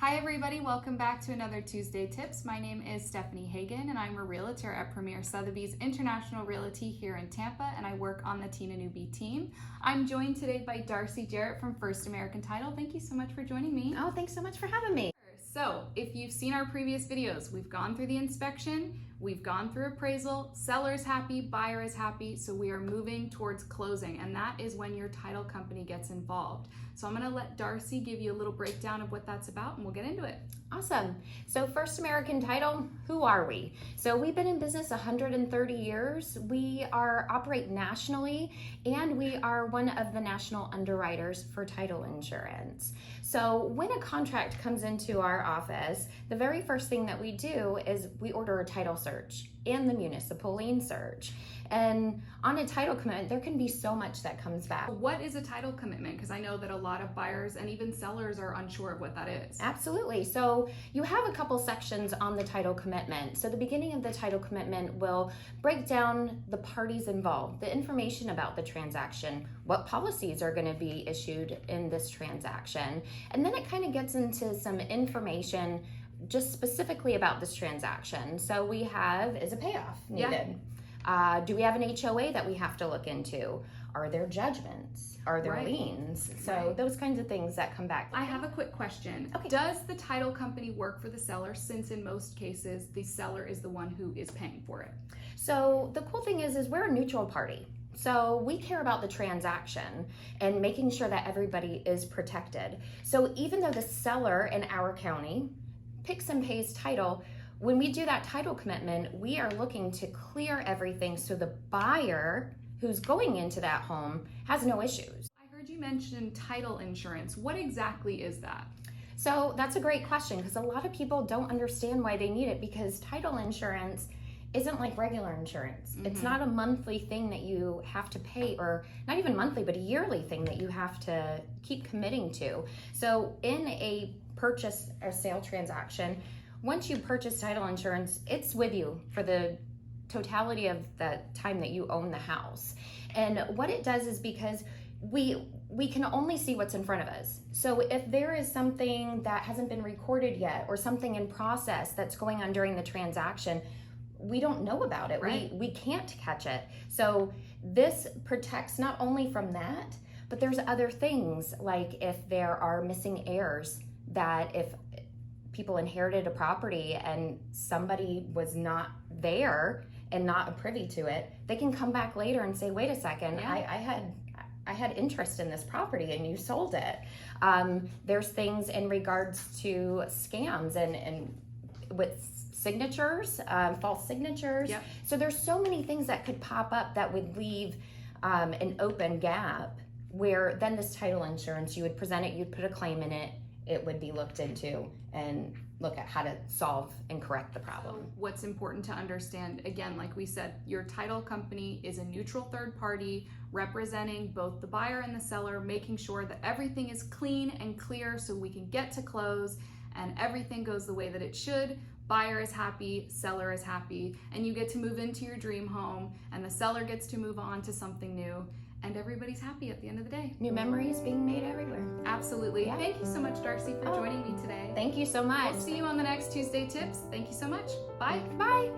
Hi everybody, welcome back to another Tuesday Tips. My name is Stephanie Hagan and I'm a realtor at Premier Sotheby's International Realty here in Tampa, and I work on the Tina Newbie team. I'm joined today by Darcie Jarrett from First American Title. Thank you so much for joining me. Oh, thanks so much for having me. So if you've seen our previous videos, we've gone through the inspection, we've gone through appraisal, seller's happy, buyer is happy, so we are moving towards closing, and that is when your title company gets involved. So I'm gonna let Darcie give you a little breakdown of what that's about and we'll get into it. Awesome. So First American Title, who are we? So we've been in business 130 years. We operate nationally, and we are one of the national underwriters for title insurance. So when a contract comes into our office, the very first thing that we do is we order a title search and the municipal lien search. And on a title commitment, there can be so much that comes back. What is a title commitment? Because I know that a lot of buyers and even sellers are unsure of what that is. Absolutely. So you have a couple sections on the title commitment. So the beginning of the title commitment will break down the parties involved, the information about the transaction, what policies are going to be issued in this transaction. And then it kind of gets into some information just specifically about this transaction. So we have, is a payoff needed? Yeah. Do we have an HOA that we have to look into? Are there judgments? Are there liens? So those kinds of things that come back. I have a quick question. Okay. Does the title company work for the seller, since in most cases the seller is the one who is paying for it? So the cool thing is we're a neutral party. So we care about the transaction and making sure that everybody is protected. So even though the seller in our county picks and pays title, when we do that title commitment, we are looking to clear everything so the buyer who's going into that home has no issues. I heard you mention title insurance. What exactly is that? So that's a great question, because a lot of people don't understand why they need it, because title insurance isn't like regular insurance. Mm-hmm. It's not a monthly thing that you have to pay, or not even monthly, but a yearly thing that you have to keep committing to. So in a purchase or sale transaction, once you purchase title insurance, it's with you for the totality of the time that you own the house. And what it does is, because we can only see what's in front of us. So if there is something that hasn't been recorded yet, or something in process that's going on during the transaction, we don't know about it. Right. We can't catch it. So this protects not only from that, but there's other things, like if there are missing heirs, that if people inherited a property and somebody was not there and not privy to it, they can come back later and say, wait a second, I had interest in this property and you sold it. There's things in regards to scams and with signatures, false signatures. Yep. So there's so many things that could pop up that would leave an open gap, where then this title insurance, you would present it, you'd put a claim in it, it would be looked into and look at how to solve and correct the problem. So what's important to understand, again, like we said, your title company is a neutral third party representing both the buyer and the seller, making sure that everything is clean and clear so we can get to close and everything goes the way that it should. Buyer is happy, seller is happy, and you get to move into your dream home, and the seller gets to move on to something new, and everybody's happy at the end of the day. New memories being made everywhere. Absolutely. Yeah. Thank you so much, Darcie, for joining me today. Thank you so much. We'll see you on the next Tuesday Tips. Thank you so much. Bye. Bye.